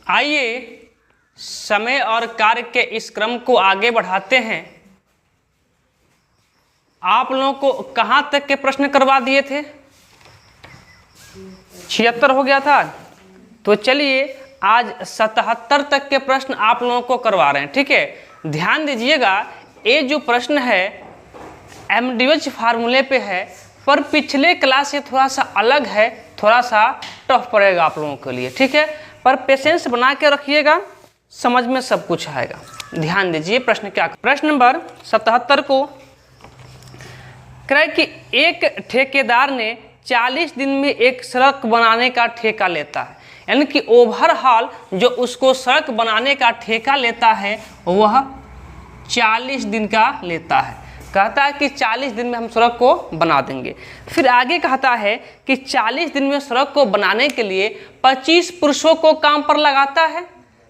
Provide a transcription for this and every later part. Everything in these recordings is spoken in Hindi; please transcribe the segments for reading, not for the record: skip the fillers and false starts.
आइए समय और कार्य के इस क्रम को आगे बढ़ाते हैं। आप लोगों को कहाँ तक के प्रश्न करवा दिए थे? 76 हो गया था। तो चलिए आज 77 तक के प्रश्न आप लोगों को करवा रहे हैं, ठीक है। ध्यान दीजिएगा, ये जो प्रश्न है MDOH फार्मूले पे है, पर पिछले क्लास से थोड़ा सा अलग है, थोड़ा सा टफ पड़ेगा आप लोगों के लिए, ठीक है। पर पेशेंस बना के रखिएगा, समझ में सब कुछ आएगा। ध्यान दीजिए प्रश्न क्या। प्रश्न नंबर 77 को कह रहा है कि एक ठेकेदार ने 40 दिन में एक सड़क बनाने का ठेका लेता है, यानी कि ओवरऑल जो उसको सड़क बनाने का ठेका लेता है वह 40 दिन का लेता है। कहता है कि 40 दिन में हम सड़क को बना देंगे। फिर आगे कहता है कि 40 दिन में सड़क को बनाने के लिए 25 पुरुषों को काम पर लगाता है,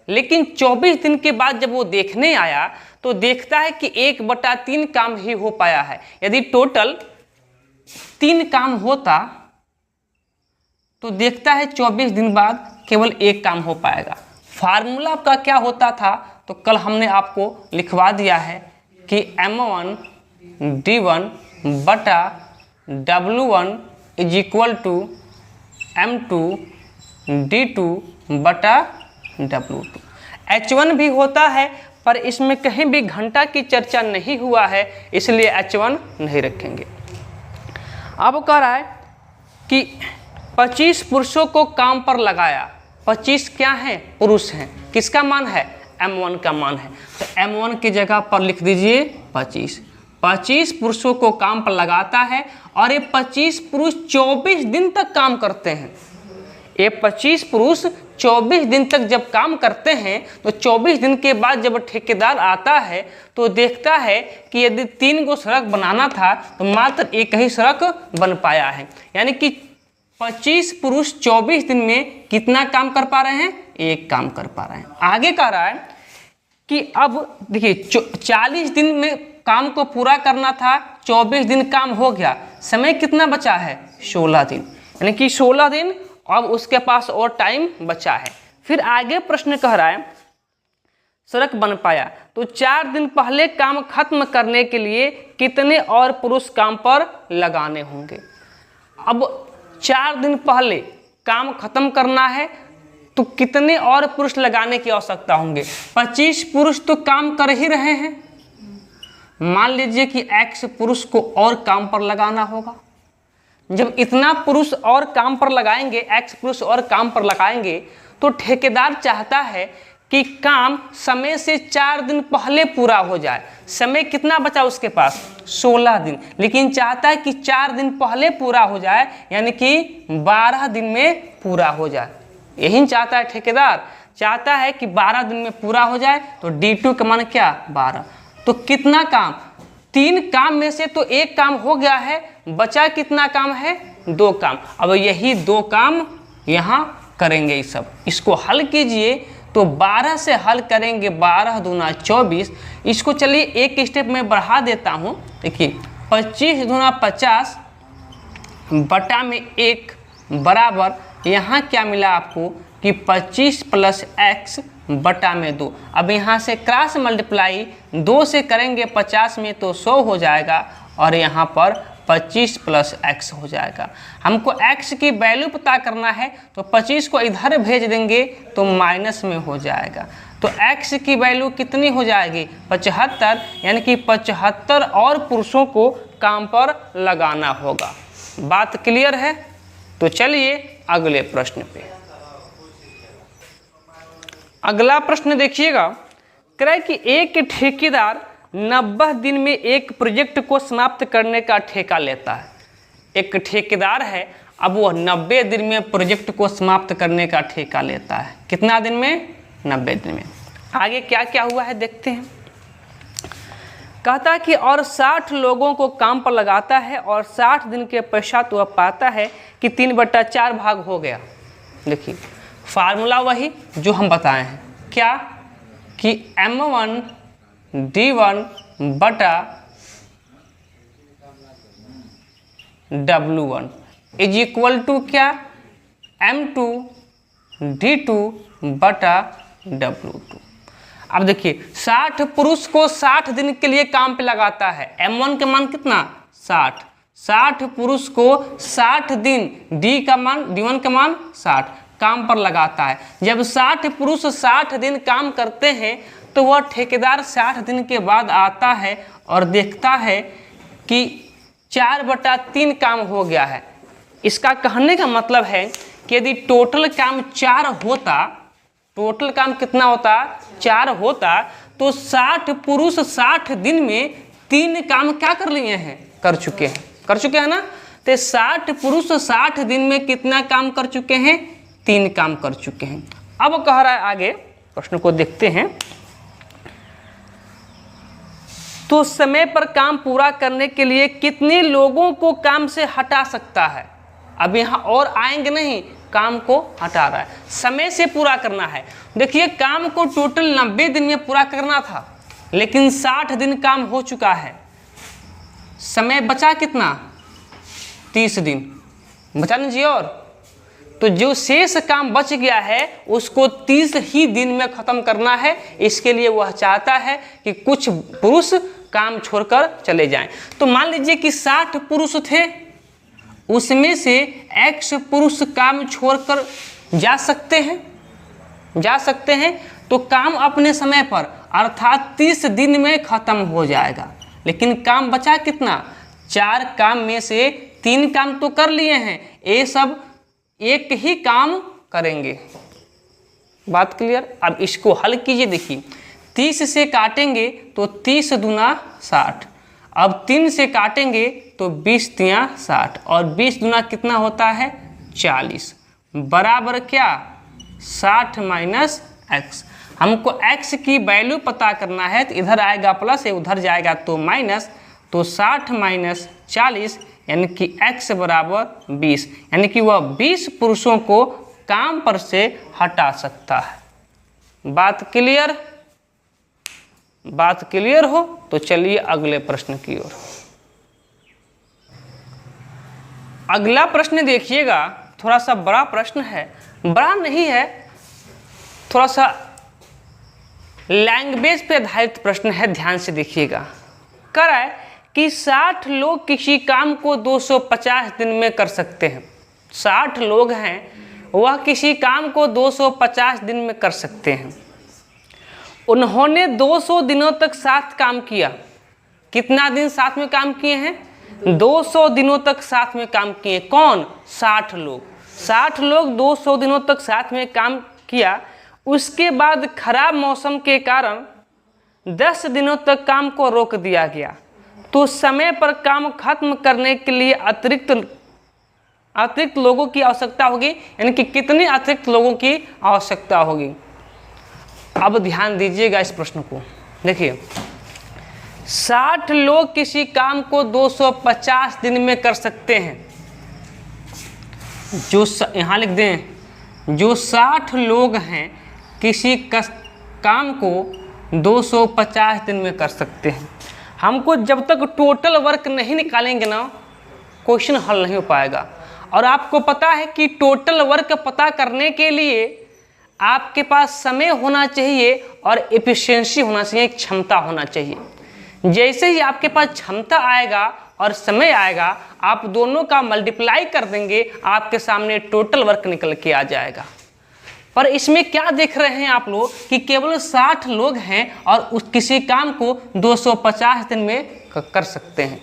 लेकिन 24 दिन के बाद जब वो देखने आया तो देखता है कि 1/3 काम ही हो पाया है। यदि टोटल 3 काम होता तो देखता है 24 दिन बाद केवल 1 काम हो पाएगा। फार्मूला आपका क्या होता था तो कल हमने आपको लिखवा दिया है कि M1 D1 बटा W1 is equal to M2 D2 बटा W2। H1 भी होता है, पर इसमें कहीं भी घंटा की चर्चा नहीं हुआ है, इसलिए H1 नहीं रखेंगे। अब कह रहा है कि 25 पुरुषों को काम पर लगाया। 25 क्या हैं? पुरुष हैं। किसका मान है? M1 का मान है। तो M1 की जगह पर लिख दीजिए 25। 25 पुरुषों को काम पर लगाता है और ये 25 पुरुष 24 दिन तक काम करते हैं। ये 25 पुरुष 24 दिन तक जब काम करते हैं तो 24 दिन के बाद जब ठेकेदार आता है तो देखता है कि यदि 3 गो सड़क बनाना था तो मात्र 1 ही सड़क बन पाया है। यानी कि 25 पुरुष 24 दिन में कितना काम कर पा रहे हैं? 1 काम कर पा रहे हैं। आगे कह रहा है कि अब देखिए 40 दिन में काम को पूरा करना था, 24 दिन काम हो गया, समय कितना बचा है? 16 दिन। यानी कि 16 दिन अब उसके पास और टाइम बचा है। फिर आगे प्रश्न कह रहा है सड़क बन पाया तो 4 दिन पहले काम खत्म करने के लिए कितने और पुरुष काम पर लगाने होंगे। अब 4 दिन पहले काम खत्म करना है तो कितने और पुरुष लगाने की आवश्यकता होंगे? 25 पुरुष तो काम कर ही रहे हैं। मान लीजिए कि X पुरुष को और काम पर लगाना होगा। जब इतना पुरुष और काम पर लगाएंगे, X पुरुष और काम पर लगाएंगे, तो ठेकेदार चाहता है कि काम समय से 4 दिन पहले पूरा हो जाए। समय कितना बचा उसके पास? 16 दिन। लेकिन चाहता है कि 4 दिन पहले पूरा हो जाए, यानी कि 12 दिन में पूरा हो जाए। यही चाहता है ठेकेदार, चाहता है कि 12 दिन में पूरा हो जाए। तो D2 का मान क्या? 12। तो कितना काम? 3 काम में से तो 1 काम हो गया है, बचा कितना काम है? 2 काम। अब यही 2 काम यहाँ करेंगे। सब इसको हल कीजिए तो 12 से हल करेंगे, 12 दूना 24। इसको चलिए एक स्टेप में बढ़ा देता हूँ। देखिए 25 दूना 50 बटा में 1 बराबर, यहाँ क्या मिला आपको कि 25 प्लस x बटा में 2। अब यहाँ से क्रॉस मल्टीप्लाई 2 से करेंगे 50 में तो 100 हो जाएगा, और यहाँ पर 25 प्लस x हो जाएगा। हमको x की वैल्यू पता करना है तो 25 को इधर भेज देंगे तो माइनस में हो जाएगा। तो x की वैल्यू कितनी हो जाएगी? 75। यानी कि 75 और पुरुषों को काम पर लगाना होगा। बात क्लियर है? तो चलिए अगले प्रश्न पे। अगला प्रश्न देखिएगा, कह रहा है कि एक ठेकेदार 90 दिन में एक प्रोजेक्ट को समाप्त करने का ठेका लेता है। एक ठेकेदार है, अब वह 90 दिन में प्रोजेक्ट को समाप्त करने का ठेका लेता है। कितना दिन में? 90 दिन में। आगे क्या क्या हुआ है देखते हैं। कहता है कि और 60 लोगों को काम पर लगाता है और 60 दिन के पश्चात वह पाता है कि 3/4 भाग हो गया। देखिए फार्मूला वही जो हम बताए हैं, क्या कि M1 D1 बटा W1 इज इक्वल टू क्या? M2 d2/W2। अब देखिए 60 पुरुष को 60 दिन के लिए काम पे लगाता है। m1 का मान कितना 60, 60 पुरुष को 60 दिन d1 का मान 60 काम पर लगाता है। जब 60 पुरुष 60 दिन काम करते हैं तो वह ठेकेदार 60 दिन के बाद आता है और देखता है कि 4/3 काम हो गया है। इसका कहने का मतलब है कि यदि टोटल काम 4 होता, टोटल काम कितना होता 4 होता, तो 60 पुरुष 60 दिन में 3 काम क्या कर लिए हैं, कर चुके हैं ना। तो 60 पुरुष 60 दिन में कितना काम कर चुके हैं, 3 काम कर चुके हैं। अब कह रहा है आगे, प्रश्न को देखते हैं। तो समय पर काम पूरा करने के लिए कितने लोगों को काम से हटा सकता है। अब यहाँ और आएंगे नहीं, काम को हटा रहा है, समय से पूरा करना है। देखिए काम को टोटल 90 दिन में पूरा करना था, लेकिन 60 दिन काम हो चुका है। समय बचा कितना 30 दिन बचा लीजिए। और तो जो शेष काम बच गया है उसको 30 ही दिन में ख़त्म करना है। इसके लिए वह चाहता है कि कुछ पुरुष काम छोड़कर चले जाएं। तो मान लीजिए कि 60 पुरुष थे, उसमें से X पुरुष काम छोड़कर जा सकते हैं, तो काम अपने समय पर अर्थात 30 दिन में ख़त्म हो जाएगा। लेकिन काम बचा कितना 4 काम में से 3 काम तो कर लिए हैं, ये सब एक ही काम करेंगे। बात क्लियर। अब इसको हल कीजिए। देखिए 30 से काटेंगे तो 30 दूना 60, अब 3 से काटेंगे तो 20 तिया 60, और 20 दूना कितना होता है 40, बराबर क्या 60 माइनस x। हमको x की वैल्यू पता करना है, तो इधर आएगा प्लस, उधर जाएगा तो माइनस, तो 60 माइनस 40 यानी कि x बराबर 20, यानी कि वह 20 पुरुषों को काम पर से हटा सकता है। बात क्लियर हो तो चलिए अगले प्रश्न की ओर। अगला प्रश्न देखिएगा, थोड़ा सा बड़ा प्रश्न है, बड़ा नहीं है, थोड़ा सा लैंग्वेज पे आधारित प्रश्न है, ध्यान से देखिएगा। कह रहा है कि 60 लोग किसी काम को 250 दिन में कर सकते हैं। 60 लोग हैं, वह किसी काम को 250 दिन में कर सकते हैं। उन्होंने 200 दिनों तक साथ काम किया। कितना दिन साथ में काम किए हैं 200 दिनों तक साथ में काम किए। कौन 60 लोग 200 दिनों तक साथ में काम किया। उसके बाद खराब मौसम के कारण 10 दिनों तक काम को रोक दिया गया। तो समय पर काम खत्म करने के लिए अतिरिक्त लोगों की आवश्यकता होगी, यानी कि कितने अतिरिक्त लोगों की आवश्यकता होगी। अब ध्यान दीजिएगा इस प्रश्न को। देखिए 60 लोग किसी काम को 250 दिन में कर सकते हैं। जो यहाँ लिख दें, जो 60 लोग हैं किसी काम को 250 दिन में कर सकते हैं। हमको जब तक टोटल वर्क नहीं निकालेंगे ना, क्वेश्चन हल नहीं हो पाएगा। और आपको पता है कि टोटल वर्क पता करने के लिए आपके पास समय होना चाहिए और एफिशिएंसी होना चाहिए, एक क्षमता होना चाहिए। जैसे ही आपके पास क्षमता आएगा और समय आएगा, आप दोनों का मल्टीप्लाई कर देंगे, आपके सामने टोटल वर्क निकल के आ जाएगा। पर इसमें क्या देख रहे हैं आप लोग कि केवल 60 लोग हैं और उस किसी काम को 250 दिन में कर सकते हैं।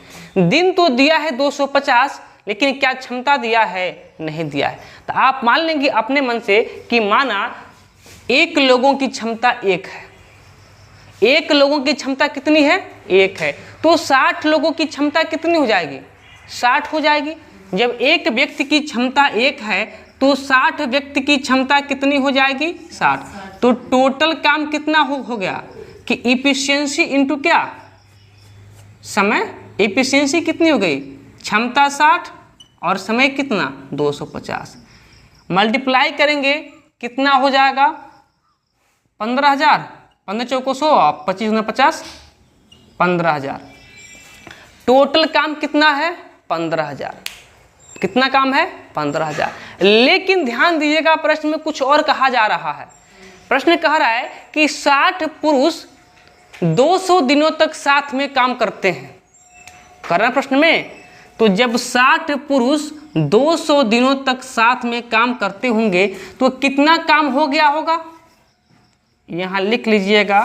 दिन तो दिया है 250, लेकिन क्या क्षमता दिया है, नहीं दिया है। तो आप मान लेंगे अपने मन से कि माना 1 लोगों की क्षमता 1 है। 1 लोगों की क्षमता कितनी है 1 है, तो 60 लोगों की क्षमता कितनी हो जाएगी 60 हो जाएगी। जब एक व्यक्ति की क्षमता 1 है तो 60 व्यक्ति की क्षमता कितनी हो जाएगी 60। तो टोटल काम कितना हो गया कि इफिशियंसी इंटू क्या समय। इफिशियंसी कितनी हो गई, क्षमता 60 और समय कितना 250। मल्टीप्लाई करेंगे कितना हो जाएगा 15,000, 15 चौको 100, 25 गुना 50, 15,000। टोटल काम कितना है 15,000। कितना काम है? 15,000। लेकिन ध्यान दीजिएगा प्रश्न में कुछ और कहा जा रहा है। प्रश्न कह रहा है कि 60 पुरुष 200 दिनों तक साथ में काम करते हैं। कर रहा है प्रश्न में, तो जब 60 पुरुष 200 दिनों तक साथ में काम करते होंगे तो कितना काम हो गया होगा? यहां लिख लीजिएगा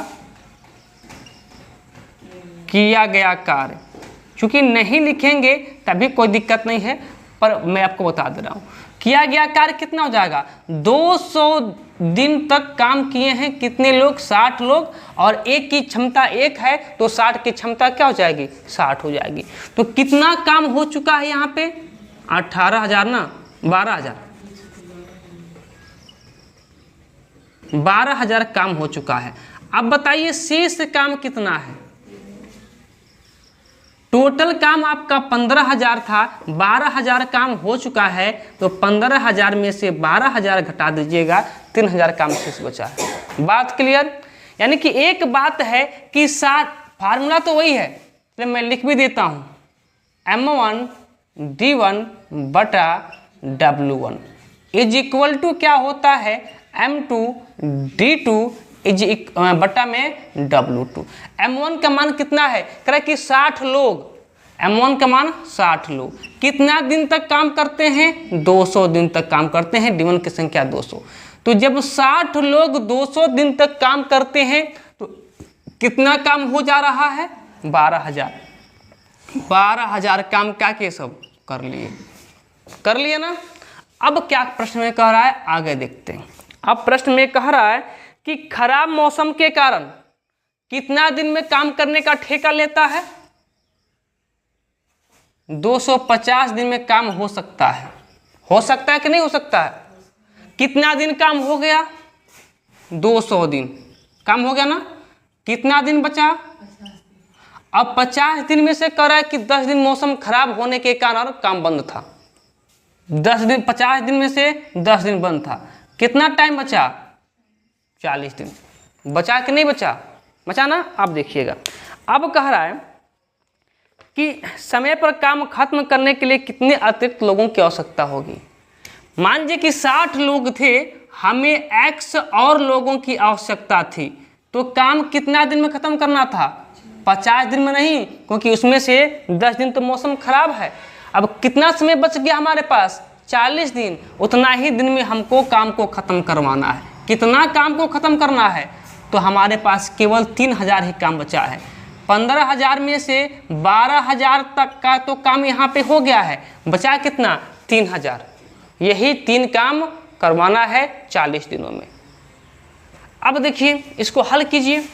किया गया कार्य। चूंकि नहीं लिखेंगे तभी कोई दिक्कत नहीं है, पर मैं आपको बता दे रहा हूं किया गया कार्य कितना हो जाएगा? 200 दिन तक काम किए हैं कितने लोग? 60 लोग। और एक की क्षमता 1 है तो 60 की क्षमता क्या हो जाएगी? 60 हो जाएगी। तो कितना काम हो चुका है यहाँ पे? 18,000 ना, 12,000, 12,000 काम हो चुका है। अब बताइए शेष काम कितना है? टोटल काम आपका 15,000 था, 12,000 काम हो चुका है, तो 15,000 में से 12,000 घटा दीजिएगा, 3,000 काम शेष बचा है। बात क्लियर? यानी कि एक बात है कि 60, फार्मूला तो वही है, तो मैं लिख भी देता हूं, M1 D1 बटा W1 इज इक्वल टू क्या होता है? M2 D2 बटा में W2। M1 का मान कितना है? कह रहा है कि 60 लोग, M1 का मान 60 लोग कितना दिन तक काम करते हैं? 200 दिन तक काम करते हैं। D1 की संख्या 200। तो जब 60 लोग 200 दिन तक काम करते हैं तो कितना काम हो जा रहा है? 12,000। 12,000 काम क्या के सब कर लिए ना। अब क्या प्रश्न में कह रहा है, आगे देखते हैं। अब प्रश्न में कह रहा है कि खराब मौसम के कारण कितना दिन में काम करने का ठेका लेता है? 250 दिन में काम हो सकता है। हो सकता है कि नहीं हो सकता है? कितना दिन काम हो गया? 200 दिन काम हो गया ना। कितना दिन बचा? अब 50 दिन में से कह रहा है कि 10 दिन मौसम खराब होने के कारण काम बंद था। 10 दिन, 50 दिन में से 10 दिन बंद था। कितना टाइम बचा? 40 दिन। बचा कि नहीं बचा? बचा ना। आप देखिएगा, अब कह रहा है कि समय पर काम खत्म करने के लिए कितने अतिरिक्त लोगों की आवश्यकता होगी। मान लीजिए कि 60 लोग थे, हमें X और लोगों की आवश्यकता थी, तो काम कितना दिन में खत्म करना था? 50 दिन में नहीं, क्योंकि उसमें से 10 दिन तो मौसम खराब है। अब कितना समय बच गया हमारे पास? 40 दिन। उतना ही दिन में हमको काम को खत्म करवाना है। कितना काम को खत्म करना है? तो हमारे पास केवल 3,000 ही काम बचा है। 15,000 में से 12,000 तक का तो काम यहाँ पे हो गया है, बचा कितना? 3,000। यही 3 काम करवाना है 40 दिनों में। अब देखिए इसको हल कीजिए।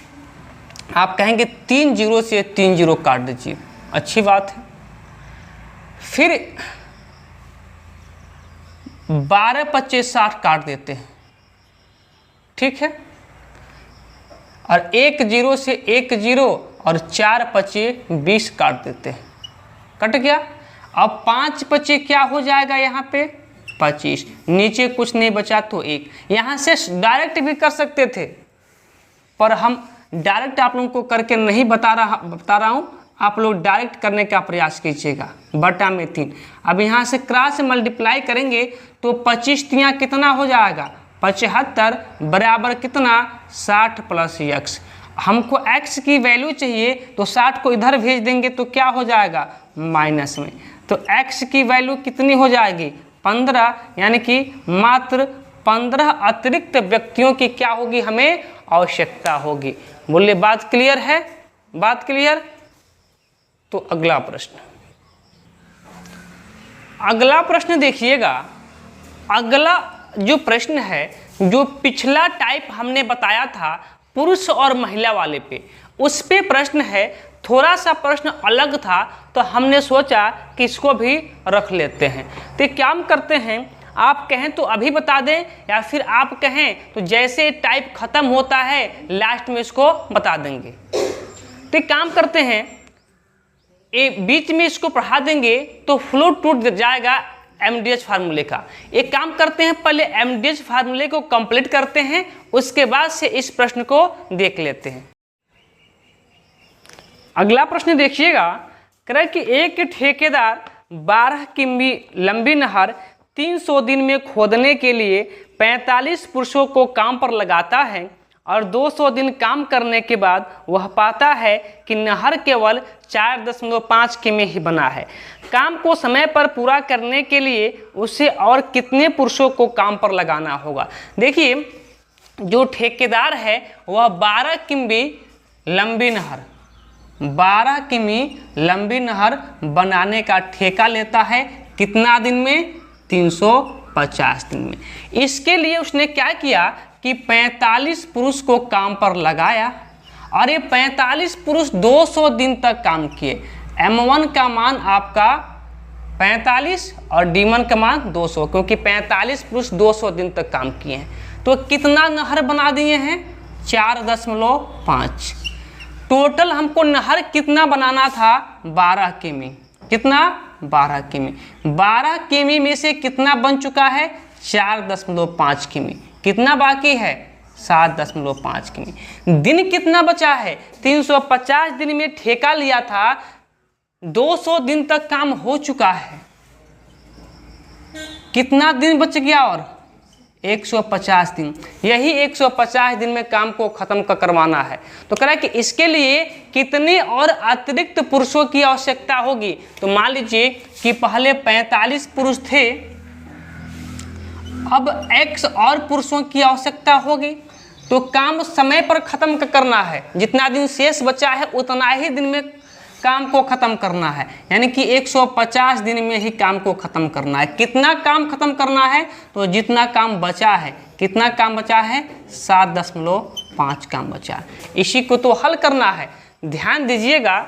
आप कहेंगे 3 जीरो से 3 जीरो काट दीजिए, अच्छी बात है। फिर 12 25 60 काट देते हैं, ठीक है। और 1 जीरो से 1 जीरो और 4 25 20 काट देते हैं, कट गया। अब 5 25 क्या हो जाएगा यहाँ पे? 25। नीचे कुछ नहीं बचा तो 1। यहाँ से डायरेक्ट भी कर सकते थे, पर हम डायरेक्ट आप लोगों को करके नहीं बता रहा हूँ। आप लोग डायरेक्ट करने का प्रयास कीजिएगा। बटा में 3। अब यहाँ से क्रॉस मल्टीप्लाई करेंगे तो 25 तियाँ कितना हो जाएगा? 75 बराबर कितना? 60 प्लस x। हमको x की वैल्यू चाहिए तो 60 को इधर भेज देंगे तो क्या हो जाएगा? माइनस में। तो x की वैल्यू कितनी हो जाएगी? 15। यानी कि मात्र 15 अतिरिक्त व्यक्तियों की क्या होगी? हमें आवश्यकता होगी। बोलिए बात क्लियर है? बात क्लियर? तो अगला प्रश्न, अगला प्रश्न देखिएगा। अगला जो प्रश्न है, जो पिछला टाइप हमने बताया था पुरुष और महिला वाले पे, उस पे प्रश्न है। थोड़ा सा प्रश्न अलग था तो हमने सोचा कि इसको भी रख लेते हैं। तो क्या करते हैं, आप कहें तो अभी बता दें, या फिर आप कहें तो जैसे टाइप खत्म होता है लास्ट में इसको बता देंगे। तो काम करते हैं, बीच में इसको पढ़ा देंगे तो फ्लो टूट जाएगा MDH फार्मूले का। एक काम करते हैं, पहले MDH फार्मूले को कंप्लीट करते हैं, उसके बाद से इस प्रश्न को देख लेते हैं। अगला प्रश्न देखिएगा, कह रहा है कि एक ठेकेदार 12 किमी लंबी नहर 300 दिन में खोदने के लिए 45 पुरुषों को काम पर लगाता है और 200 दिन काम करने के बाद वह पाता है कि नहर केवल 4.5 किमी ही बना है। काम को समय पर पूरा करने के लिए उसे और कितने पुरुषों को काम पर लगाना होगा। देखिए, जो ठेकेदार है वह 12 किमी लंबी नहर बनाने का ठेका लेता है। कितना दिन में? 350 दिन में। इसके लिए उसने क्या किया कि 45 पुरुष को काम पर लगाया और ये 45 पुरुष 200 दिन तक काम किए। M1 का मान आपका 45 और D1 का मान 200, क्योंकि 45 पुरुष 200 दिन तक काम किए हैं। तो कितना नहर बना दिए हैं? 4.5। टोटल हमको नहर कितना बनाना था? 12 किमी। कितना? 12 किमी। 12 किमी में से कितना बन चुका है? 4.5 किमी। कितना बाकी है? 7.5 किमी। दिन कितना बचा है? 350 दिन में ठेका लिया था, 200 दिन तक काम हो चुका है। कितना दिन बच गया? और 150 दिन। यही 150 दिन में काम को खत्म करवाना है। तो कह रहा है कि इसके लिए कितने और अतिरिक्त पुरुषों की आवश्यकता होगी। तो मान लीजिए कि पहले 45 पुरुष थे, अब X और पुरुषों की आवश्यकता होगी। तो काम समय पर खत्म करना है। जितना दिन शेष बचा है उतना ही दिन में काम को खत्म करना है, यानी कि 150 दिन में ही काम को खत्म करना है। कितना काम खत्म करना है? तो जितना काम बचा है। कितना काम बचा है? 7.5 काम बचा है। इसी को तो हल करना है। ध्यान दीजिएगा,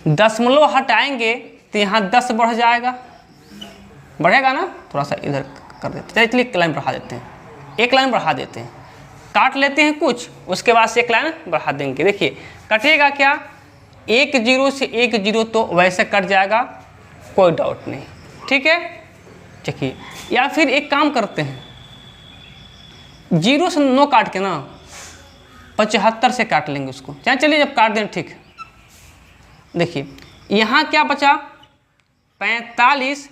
दशमलव हटाएंगे तो यहाँ 10 बढ़ जाएगा, बढ़ेगा ना। थोड़ा सा इधर कर देते हैं, चलिए एक लाइन बढ़ा देते हैं, एक लाइन बढ़ा देते हैं, काट लेते हैं कुछ, उसके बाद से एक लाइन बढ़ा देंगे। देखिए कटेगा क्या? 1 0 से 1 0 तो वैसे कट जाएगा, कोई डाउट नहीं, ठीक है। देखिए, या फिर एक काम करते हैं, 0 से 9 काट के ना 75 से काट लेंगे उसको। चलिए जब काट दें, ठीक। देखिए यहाँ क्या बचा? 45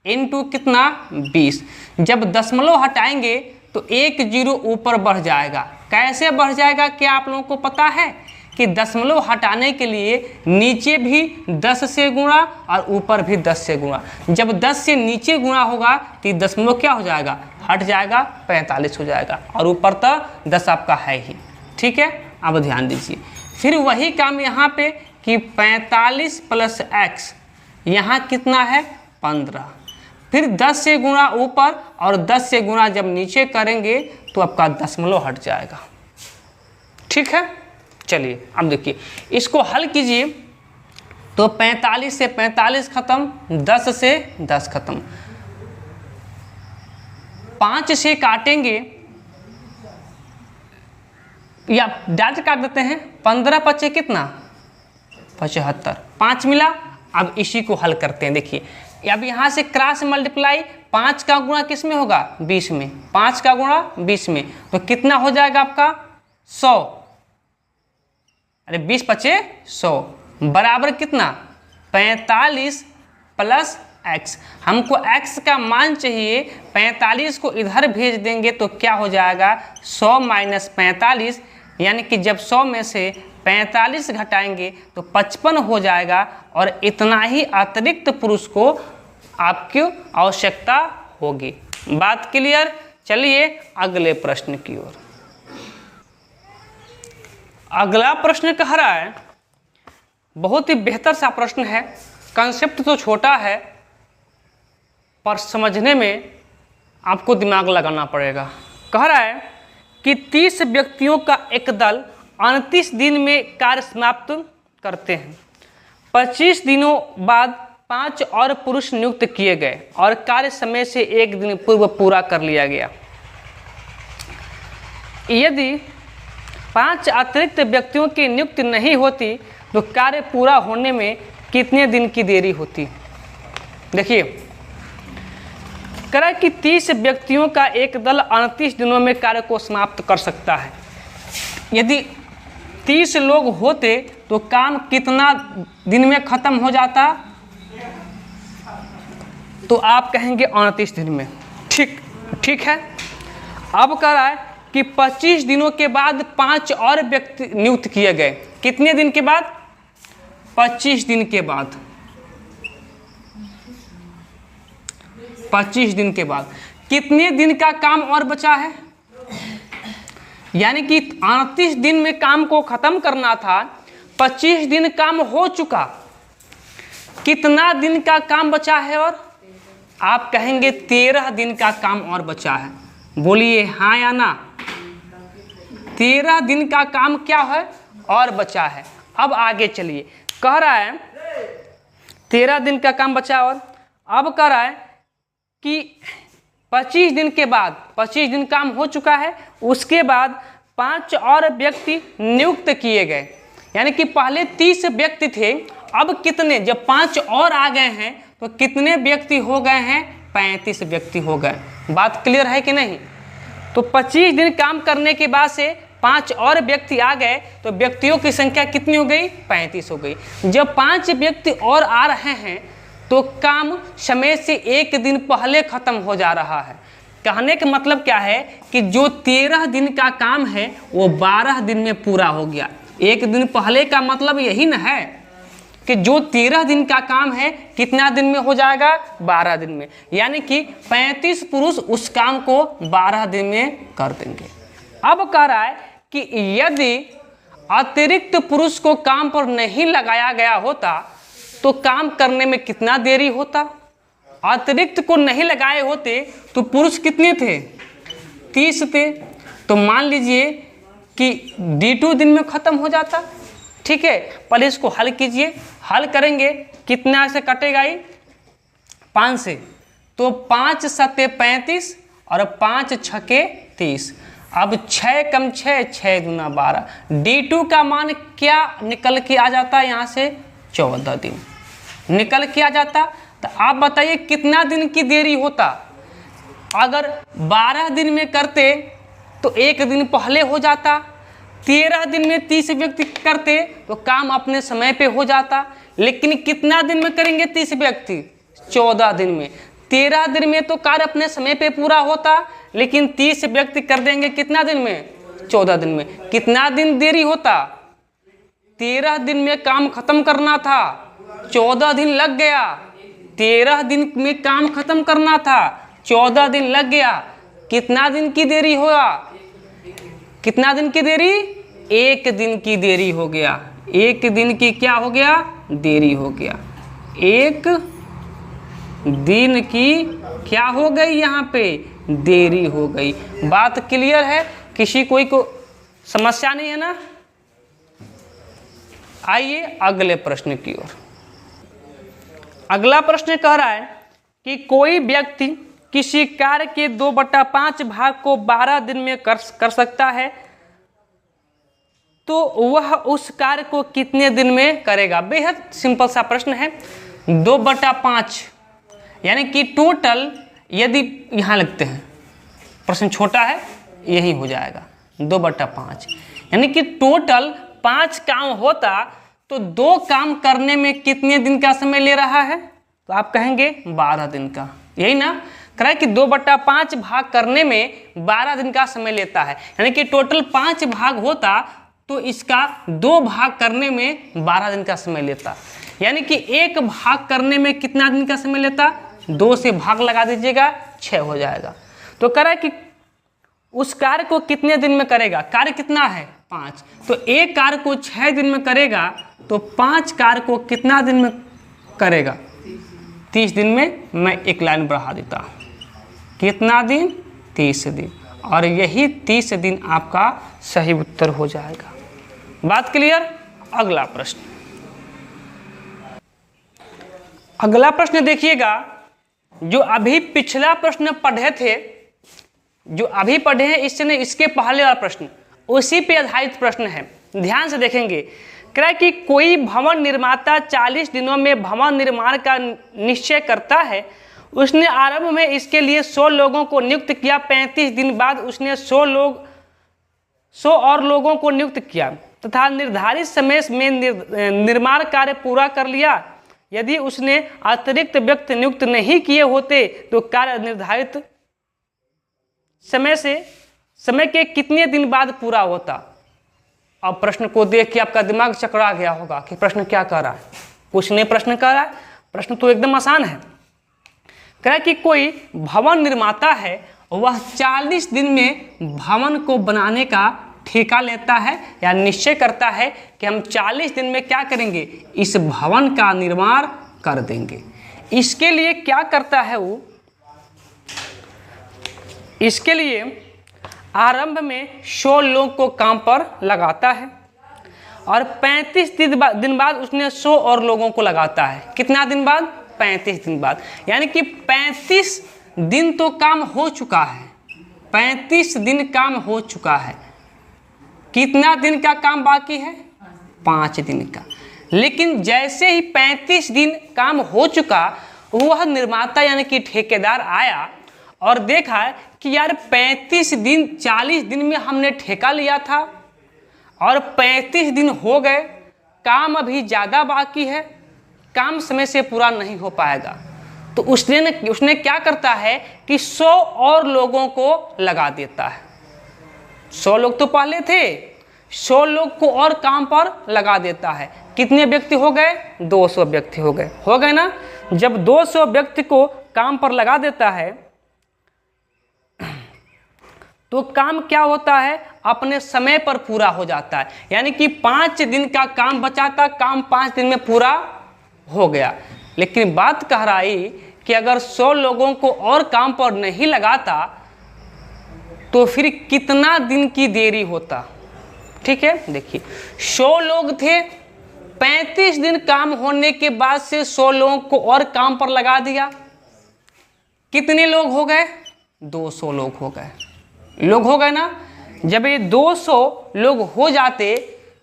इंटू कितना? 20। जब दशमलव हटाएंगे तो 1 0 ऊपर बढ़ जाएगा। कैसे बढ़ जाएगा? क्या आप लोगों को पता है कि दशमलव हटाने के लिए नीचे भी 10 से गुणा और ऊपर भी 10 से गुणा। जब 10 से नीचे गुणा होगा तो दशमलव क्या हो जाएगा? हट जाएगा, 45 हो जाएगा, और ऊपर तो 10 आपका है ही, ठीक है। अब ध्यान दीजिए, फिर वही काम यहाँ पे कि 45 प्लस x, यहाँ कितना है? 15। फिर 10 से गुणा ऊपर और 10 से गुणा जब नीचे करेंगे तो आपका दशमलव हट जाएगा, ठीक है। चलिए अब देखिए, इसको हल कीजिए तो 45 से 45 खत्म, 10 से 10 खत्म, 5 से काटेंगे या डायरेक्ट काट देते हैं। 15 पचे कितना? 75, 5 मिला। अब इसी को हल करते हैं। देखिए अब यहाँ से क्रॉस मल्टीप्लाई, 5 का गुणा किस में होगा? 20 में। 5 का गुणा 20 में, तो कितना हो जाएगा आपका? 100। अरे 20 पचे 100 बराबर कितना? 45 प्लस x। हमको x का मान चाहिए, 45 को इधर भेज देंगे तो क्या हो जाएगा? 100 माइनस 45, यानी कि जब 100 में से 45 घटाएंगे तो 55 हो जाएगा, और इतना ही अतिरिक्त पुरुष को आपकी आवश्यकता होगी। बात क्लियर? चलिए अगले प्रश्न की ओर। अगला प्रश्न कह रहा है, बहुत ही बेहतर सा प्रश्न है। कंसेप्ट तो छोटा है पर समझने में आपको दिमाग लगाना पड़ेगा। कह रहा है कि 30 व्यक्तियों का एक दल 29 दिन में कार्य समाप्त करते हैं। 25 दिनों बाद 5 और पुरुष नियुक्त किए गए और कार्य समय से 1 दिन पूर्व पूरा कर लिया गया। यदि 5 अतिरिक्त व्यक्तियों की नियुक्ति नहीं होती तो कार्य पूरा होने में कितने दिन की देरी होती? देखिए कह रहा है कि 30 व्यक्तियों का एक दल 29 दिनों में कार्य को समाप्त कर सकता है। यदि 30 लोग होते तो काम कितना दिन में खत्म हो जाता? तो आप कहेंगे 29 दिन में। ठीक है। अब कह रहा है कि 25 दिनों के बाद 5 और व्यक्ति नियुक्त किए गए। कितने दिन के बाद? 25 दिन के बाद। 25 दिन के बाद कितने दिन का काम और बचा है? यानी कि 38 दिन में काम को खत्म करना था, 25 दिन काम हो चुका, कितना दिन का काम बचा है? और आप कहेंगे 13 दिन का काम और बचा है। बोलिए हाँ या ना? 13 दिन का काम क्या है? और बचा है। अब आगे चलिए, कह रहा है 13 दिन का काम बचा। और अब कह रहा है कि 25 दिन के बाद, 25 दिन काम हो चुका है, उसके बाद 5 और व्यक्ति नियुक्त किए गए। यानी कि पहले 30 व्यक्ति थे, अब कितने? जब 5 और आ गए हैं तो कितने व्यक्ति हो गए हैं? 35 व्यक्ति हो गए। बात क्लियर है कि नहीं? तो 25 दिन काम करने के बाद से 5 और व्यक्ति आ गए तो व्यक्तियों की संख्या कितनी हो गई? 35 हो गई। जब 5 व्यक्ति और आ रहे हैं तो काम समय से 1 दिन पहले खत्म हो जा रहा है। कहने का मतलब क्या है कि जो 13 दिन का काम है वो 12 दिन में पूरा हो गया। 1 दिन पहले का मतलब यही न है कि जो 13 दिन का काम है कितना दिन में हो जाएगा? 12 दिन में। यानी कि 35 पुरुष उस काम को 12 दिन में कर देंगे। अब कह रहा है कि यदि अतिरिक्त पुरुष को काम पर नहीं लगाया गया होता तो काम करने में कितना देरी होता? अतिरिक्त को नहीं लगाए होते तो पुरुष कितने थे? 30 थे। तो मान लीजिए कि D2 दिन में खत्म हो जाता। ठीक है, पहले इसको हल कीजिए। हल करेंगे कितना से कटेगा ये? 5 से। तो 5 सत्ते 35 और 5 छके 30। अब 6 कम 6, 6 दूना 12। D2 का मान क्या निकल के आ जाता है? यहाँ से 14 दिन निकल के आ जाता। तो आप बताइए कितना दिन की देरी होता? अगर 12 दिन में करते तो 1 दिन पहले हो जाता। 13 दिन में 30 व्यक्ति करते तो काम अपने समय पे हो जाता। लेकिन कितना दिन में करेंगे 30 व्यक्ति? 14 दिन में। 13 दिन में तो कार्य अपने समय पे पूरा होता, लेकिन 30 व्यक्ति कर देंगे कितना दिन में? 14 दिन में। कितना दिन देरी होता? 13 दिन में काम खत्म करना था, 14 दिन लग गया। 13 दिन में काम खत्म करना था, 14 दिन लग गया। कितना दिन की देरी हुआ? कितना दिन की देरी? 1 दिन की देरी हो गया। 1 दिन की क्या हो गया? देरी हो गया। 1 दिन की क्या हो गई? यहाँ पे देरी हो गई। बात क्लियर है? किसी कोई को समस्या नहीं है ना? आइए अगले प्रश्न की ओर। अगला प्रश्न कह रहा है कि कोई व्यक्ति किसी कार्य के 2/5 भाग को 12 दिन में कर सकता है, तो वह उस कार्य को कितने दिन में करेगा? बेहद सिंपल सा प्रश्न है। 2/5 यानी कि टोटल, यदि यहाँ लगते हैं, प्रश्न छोटा है, यही हो जाएगा 2/5। यानी कि टोटल 5 काम होता तो 2 काम करने में कितने दिन का समय ले रहा है? तो आप कहेंगे 12 दिन का। यही ना कह रहा है कि 2/5 भाग करने में 12 दिन का समय लेता है। यानी कि टोटल 5 भाग होता तो इसका 2 भाग करने में 12 दिन का समय लेता। यानी कि 1 भाग करने में कितना दिन का समय लेता? 2 से भाग लगा दीजिएगा, 6 हो जाएगा। तो कह रहा है कि उस कार्य को कितने दिन में करेगा? कार्य कितना है? 5। तो एक कार्य को 6 दिन में करेगा तो 5 कार्य को कितना दिन में करेगा? 30 दिन में। मैं एक लाइन बढ़ा देता हूँ। कितना दिन? 30 दिन। और यही 30 दिन आपका सही उत्तर हो जाएगा। बात क्लियर? अगला प्रश्न। अगला प्रश्न देखिएगा, जो अभी पिछला प्रश्न पढ़े थे, जो अभी पढ़े हैं, इससे नहीं, इसके पहले वाला प्रश्न उसी पे आधारित प्रश्न है। ध्यान से देखेंगे। कह रहा है कि कोई भवन निर्माता 40 दिनों में भवन निर्माण का निश्चय करता है। उसने आरंभ में इसके लिए 100 लोगों को नियुक्त किया। 35 दिन बाद उसने 100 और लोगों को नियुक्त किया तथा निर्धारित समय में निर्माण कार्य पूरा कर लिया। यदि उसने अतिरिक्त व्यक्ति नियुक्त नहीं किए होते तो कार्य निर्धारित समय के कितने दिन बाद पूरा होता। अब प्रश्न को देख के आपका दिमाग चकरा गया होगा कि प्रश्न क्या कह रहा है, कुछ नहीं प्रश्न कह रहा है। प्रश्न तो एकदम आसान है। कह रहा है कि कोई भवन निर्माता है, वह 40 दिन में भवन को बनाने का ठेका लेता है या निश्चय करता है कि हम 40 दिन में क्या करेंगे, इस भवन का निर्माण कर देंगे। इसके लिए क्या करता है वो, इसके लिए आरंभ में 100 लोगों को काम पर लगाता है और 35 दिन बाद उसने 100 और लोगों को लगाता है। कितना दिन बाद? 35 दिन बाद। यानी कि 35 दिन तो काम हो चुका है, 35 दिन काम हो चुका है। कितना दिन का काम बाकी है? 5 दिन का। लेकिन जैसे ही 35 दिन काम हो चुका, वह निर्माता यानी कि ठेकेदार आया और देखा कि यार 35 दिन 40 दिन में हमने ठेका लिया था और 35 दिन हो गए, काम अभी ज़्यादा बाकी है, काम समय से पूरा नहीं हो पाएगा। तो उसने क्या करता है कि 100 और लोगों को लगा देता है। 100 लोग तो पहले थे, 100 लोग को और काम पर लगा देता है। कितने व्यक्ति हो गए? 200 व्यक्ति हो गए ना। जब 200 व्यक्ति को काम पर लगा देता है तो काम क्या होता है, अपने समय पर पूरा हो जाता है। यानी कि 5 दिन का काम बचा था, काम 5 दिन में पूरा हो गया। लेकिन बात कह रही कि अगर 100 लोगों को और काम पर नहीं लगाता तो फिर कितना दिन की देरी होता। ठीक है, देखिए 100 लोग थे, 35 दिन काम होने के बाद से 100 लोगों को और काम पर लगा दिया। कितने लोग हो गए? 200 लोग हो गए ना। जब ये 200 लोग हो जाते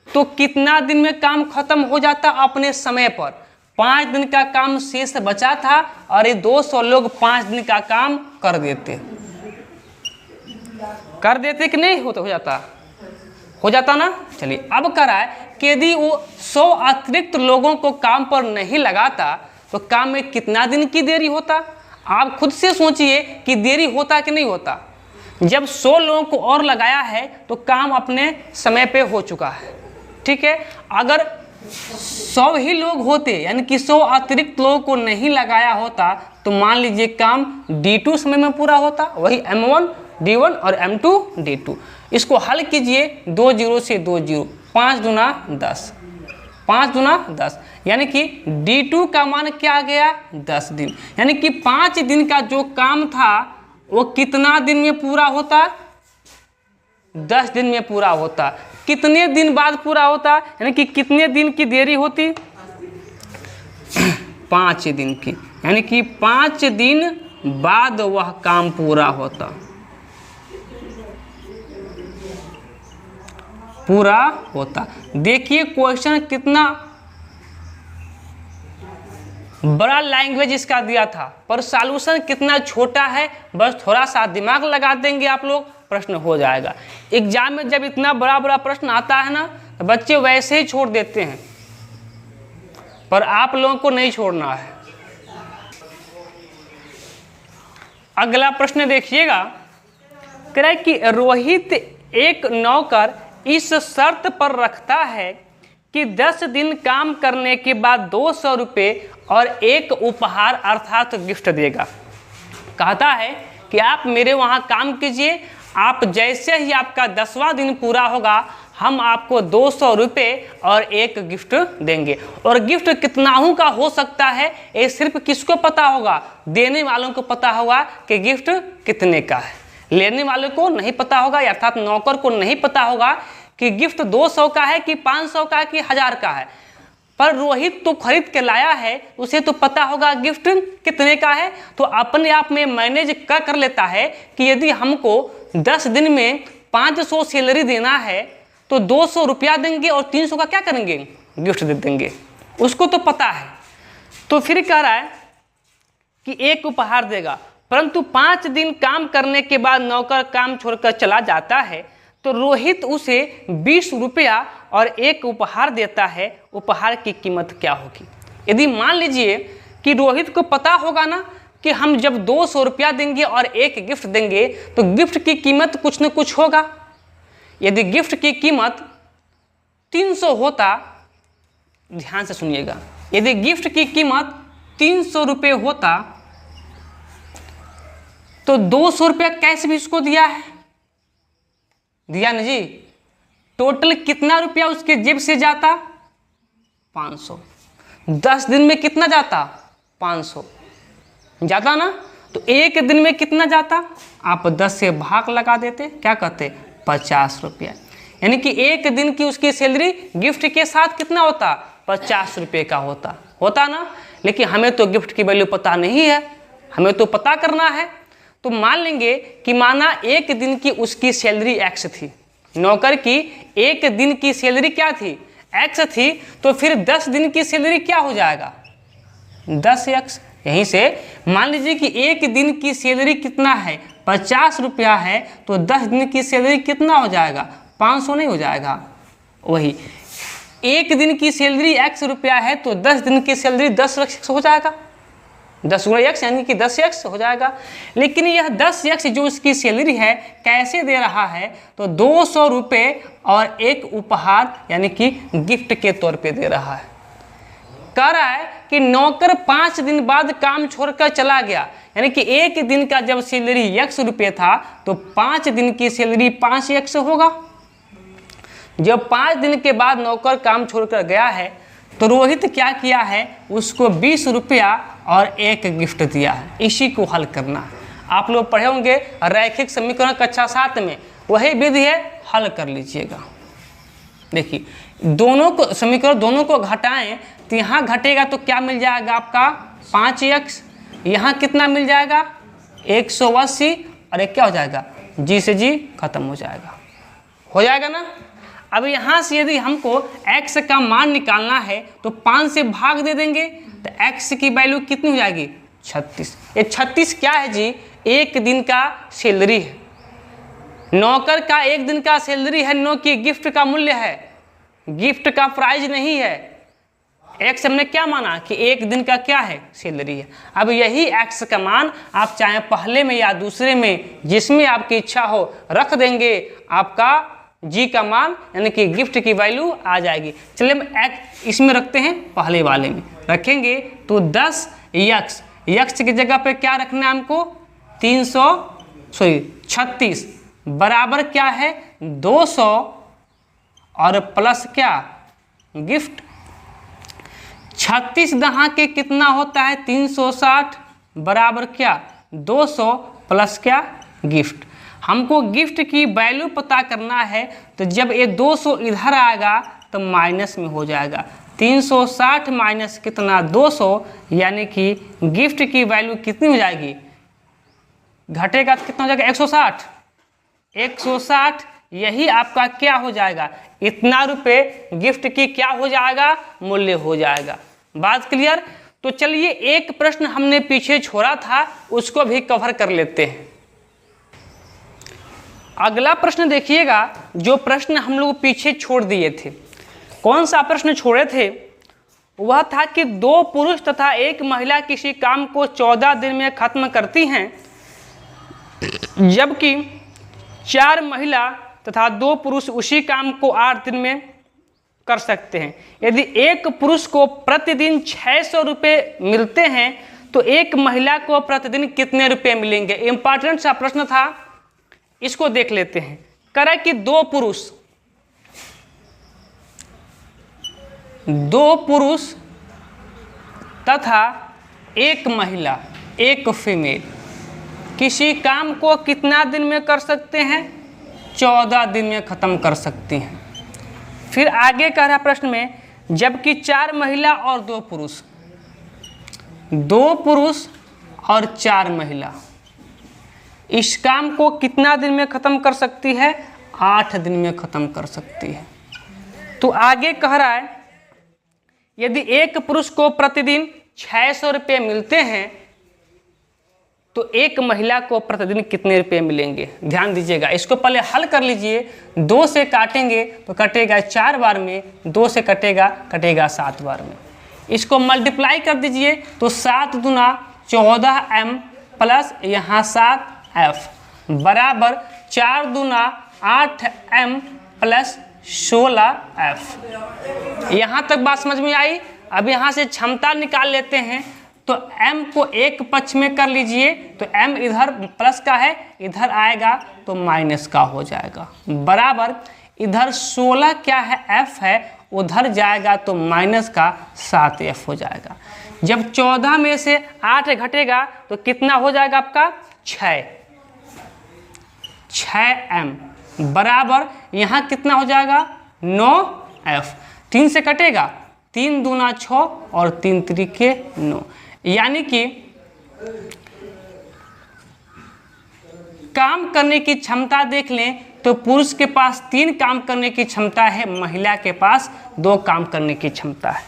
तो कितना दिन में काम खत्म हो जाता? अपने समय पर। 5 दिन का काम शेष बचा था और ये 200 लोग 5 दिन का काम कर देते कि नहीं हो जाता ना। चलिए अब कह रहा है कि यदि वो 100 अतिरिक्त लोगों को काम पर नहीं लगाता तो काम में कितना दिन की देरी होता। आप खुद से सोचिए कि देरी होता कि नहीं होता। जब 100 लोगों को और लगाया है तो काम अपने समय पे हो चुका है। ठीक है, अगर 100 ही लोग होते यानी कि 100 अतिरिक्त लोगों को नहीं लगाया होता तो मान लीजिए काम D2 समय में पूरा होता। वही M1 D1 और M2 D2। इसको हल कीजिए, 2 0 से 2 0, 5 दूना 10, 5 दूना 10, यानी कि D2 का मान क्या आ गया? 10 दिन। यानी कि 5 दिन का जो काम था वो कितना दिन में पूरा होता? 10 दिन में पूरा होता। कितने दिन बाद पूरा होता? यानी कि कितने दिन की देरी होती? 5 दिन की। यानी कि 5 दिन बाद वह काम पूरा होता। देखिए क्वेश्चन कितना बड़ा लैंग्वेज इसका दिया था, पर सॉल्यूशन कितना छोटा है। बस थोड़ा सा दिमाग लगा देंगे आप लोग, प्रश्न हो जाएगा। एग्जाम में जब इतना बड़ा बड़ा प्रश्न आता है ना तो बच्चे वैसे ही छोड़ देते हैं, पर आप लोगों को नहीं छोड़ना है। अगला प्रश्न देखिएगा, कह रहा है कि रोहित एक नौकर इस शर्त पर रखता है कि 10 दिन काम करने के बाद 200 रुपये और एक उपहार अर्थात गिफ्ट देगा। कहता है कि आप मेरे वहाँ काम कीजिए, आप जैसे ही आपका 10वां दिन पूरा होगा हम आपको 200 रुपये और एक गिफ्ट देंगे। और गिफ्ट कितनाहू का हो सकता है ये सिर्फ किसको पता होगा? देने वालों को पता होगा कि गिफ्ट कितने का है। लेने वालों को नहीं पता होगा, अर्थात नौकर को नहीं पता होगा कि गिफ्ट 200 का है कि 500 का कि 1000 का है। पर रोहित तो खरीद के लाया है, उसे तो पता होगा गिफ्ट कितने का है। तो अपने आप में मैनेज कर लेता है कि यदि हमको 10 दिन में 500 सैलरी देना है तो 200 रुपया देंगे और 300 का क्या करेंगे? गिफ्ट दे देंगे। उसको तो पता है। तो फिर कह रहा है कि एक उपहार देगा, परंतु 5 दिन काम करने के बाद नौकर काम छोड़कर चला जाता है तो रोहित उसे 20 रुपया और एक उपहार देता है। उपहार की कीमत क्या होगी? यदि मान लीजिए कि रोहित को पता होगा ना कि हम जब 200 रुपया देंगे और एक गिफ्ट देंगे तो गिफ्ट की कीमत कुछ न कुछ होगा। यदि गिफ्ट की कीमत 300 होता, ध्यान से सुनिएगा, यदि गिफ्ट की कीमत 300 रुपये होता तो 200 रुपया कैश भी उसको दिया है, दिया ना जी। टोटल कितना रुपया उसके जेब से जाता? 500। 10 दिन में कितना जाता? 500 जाता ना। तो एक दिन में कितना जाता? आप 10 से भाग लगा देते, क्या कहते? 50 रुपया। यानी कि एक दिन की उसकी सैलरी गिफ्ट के साथ कितना होता? 50 रुपये का होता ना। लेकिन हमें तो गिफ्ट की वैल्यू पता नहीं है, हमें तो पता करना है। तो मान लेंगे कि माना एक दिन की उसकी सैलरी एक्स थी, नौकर की एक दिन की सैलरी क्या थी? एक्स थी। तो फिर 10 दिन की सैलरी क्या हो जाएगा? 10x। यहीं से मान लीजिए कि एक दिन की सैलरी कितना है? 50 रुपया है। तो 10 दिन की सैलरी कितना हो जाएगा? 500 नहीं हो जाएगा? वही एक दिन की सैलरी x रुपया है तो 10 दिन की सैलरी 10x हो जाएगा, 10 गुणा x यानी कि 10x हो जाएगा। लेकिन यह 10x जो इसकी सैलरी है कैसे दे रहा है? तो 200 रुपये और एक उपहार यानी कि गिफ्ट के तौर पे दे रहा है। कह रहा है कि नौकर 5 दिन बाद काम छोड़कर चला गया, यानी कि एक दिन का जब सैलरी x रुपये था तो 5 दिन की सैलरी 5x होगा। जब 5 दिन के बाद नौकर काम छोड़कर गया है तो रोहित क्या किया है? उसको 20 रुपया और एक गिफ्ट दिया है। इसी को हल करना है। आप लोग पढ़े होंगे रैखिक समीकरण कक्षा 7 में, वही विधि है, हल कर लीजिएगा। देखिए दोनों को समीकरण दोनों को घटाएं तो यहाँ घटेगा तो क्या मिल जाएगा आपका? 5x। यहाँ कितना मिल जाएगा? 180। और एक क्या हो जाएगा? जी से जी खत्म हो जाएगा ना। अब यहाँ से यदि हमको x का मान निकालना है तो 5 से भाग दे देंगे तो x की वैल्यू कितनी हो जाएगी? 36। ये 36 क्या है जी? एक दिन का सैलरी है, नौकर का एक दिन का सैलरी है, नो कि गिफ्ट का मूल्य है, गिफ्ट का प्राइज नहीं है। x हमने क्या माना कि एक दिन का क्या है? सैलरी है। अब यही x का मान आप चाहे पहले में या दूसरे में जिसमें आपकी इच्छा हो रख देंगे, आपका g का मान यानी कि गिफ्ट की वैल्यू आ जाएगी। चलिए हम x इसमें रखते हैं, पहले वाले में रखेंगे तो 10x, x की जगह पे क्या रखना है हमको? 36 बराबर क्या है? 200 और प्लस क्या? गिफ्ट। 36 दहा के कितना होता है? 360 बराबर क्या? 200 प्लस क्या? गिफ्ट। हमको गिफ्ट की वैल्यू पता करना है तो जब ये 200 इधर आएगा तो माइनस में हो जाएगा। 360 माइनस कितना? 200, यानी कि गिफ्ट की वैल्यू कितनी हो जाएगी? घटेगा तो कितना हो जाएगा? 160। 160 यही आपका क्या हो जाएगा? इतना रुपए गिफ्ट की क्या हो जाएगा? मूल्य हो जाएगा। बात क्लियर? तो चलिए एक प्रश्न हमने पीछे छोड़ा था उसको भी कवर कर लेते हैं। अगला प्रश्न देखिएगा, जो प्रश्न हम लोग पीछे छोड़ दिए थे। कौन सा प्रश्न छोड़े थे? वह था कि 2 पुरुष तथा 1 महिला किसी काम को 14 दिन में खत्म करती हैं, जबकि 4 महिला तथा 2 पुरुष उसी काम को 8 दिन में कर सकते हैं। यदि एक पुरुष को प्रतिदिन 600 रुपये मिलते हैं तो एक महिला को प्रतिदिन कितने रुपये मिलेंगे? इंपॉर्टेंट सा प्रश्न था, इसको देख लेते हैं। करा कि 2 पुरुष तथा 1 महिला, 1 फीमेल किसी काम को कितना दिन में कर सकते हैं? 14 दिन में खत्म कर सकती हैं। फिर आगे कह रहा प्रश्न में, जबकि 4 महिला और 2 पुरुष, 2 पुरुष और 4 महिला इस काम को कितना दिन में खत्म कर सकती है? 8 दिन में खत्म कर सकती है। तो आगे कह रहा है यदि एक पुरुष को प्रतिदिन 600 रुपये मिलते हैं तो एक महिला को प्रतिदिन कितने रुपये मिलेंगे? ध्यान दीजिएगा, इसको पहले हल कर लीजिए। 2 से काटेंगे तो कटेगा 4 बार में, 2 से कटेगा 7 बार में। इसको मल्टीप्लाई कर दीजिए तो 7 दूना 14m प्लस यहाँ 7f बराबर 4 दूना 8m प्लस 16f। यहाँ तक बात समझ में आई। अब यहाँ से क्षमता निकाल लेते हैं, तो m को एक पक्ष में कर लीजिए, तो m इधर प्लस का है, इधर आएगा तो माइनस का हो जाएगा, बराबर इधर 16 क्या है f है, उधर जाएगा तो माइनस का 7f हो जाएगा। जब 14 में से 8 घटेगा तो कितना हो जाएगा आपका 6m बराबर यहाँ कितना हो जाएगा 9f। 3 से कटेगा, 3 दूना 6 और 3 त्रिके 9, यानी कि काम करने की क्षमता देख लें तो पुरुष के पास 3 काम करने की क्षमता है, महिला के पास 2 काम करने की क्षमता है।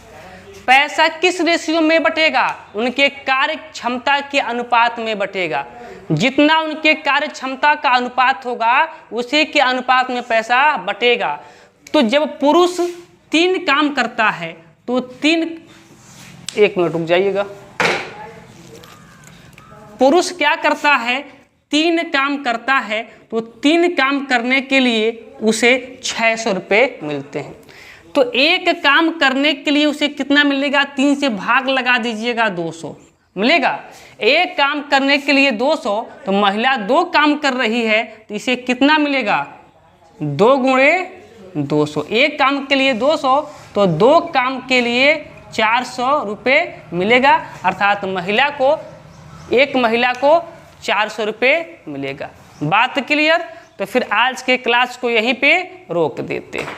पैसा किस रेशियो में बटेगा? उनके कार्य क्षमता के अनुपात में बटेगा। जितना उनके कार्य क्षमता का अनुपात होगा उसी के अनुपात में पैसा बटेगा। तो जब पुरुष 3 काम करता है तो 3, 1 मिनट रुक जाइएगा, पुरुष क्या करता है 3 काम करता है, तो 3 काम करने के लिए उसे 600 रुपये मिलते हैं। तो एक काम करने के लिए उसे कितना मिलेगा? 3 से भाग लगा दीजिएगा, 200 मिलेगा। एक काम करने के लिए 200, तो महिला 2 काम कर रही है तो इसे कितना मिलेगा? 2 गुणे 200। एक काम के लिए 200, तो 2 काम के लिए 400 रुपये मिलेगा, अर्थात एक महिला को 400 रुपये मिलेगा। बात क्लियर? तो फिर आज के क्लास को यहीं पे रोक देते हैं।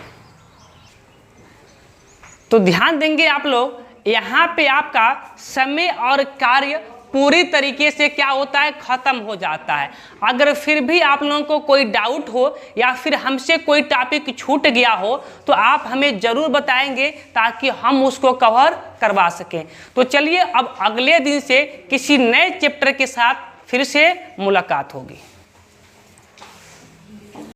तो ध्यान देंगे आप लोग, यहाँ पे आपका समय और कार्य पूरी तरीके से क्या होता है, खत्म हो जाता है। अगर फिर भी आप लोगों को कोई डाउट हो या फिर हमसे कोई टॉपिक छूट गया हो तो आप हमें ज़रूर बताएंगे ताकि हम उसको कवर करवा सकें। तो चलिए अब अगले दिन से किसी नए चैप्टर के साथ फिर से मुलाकात होगी।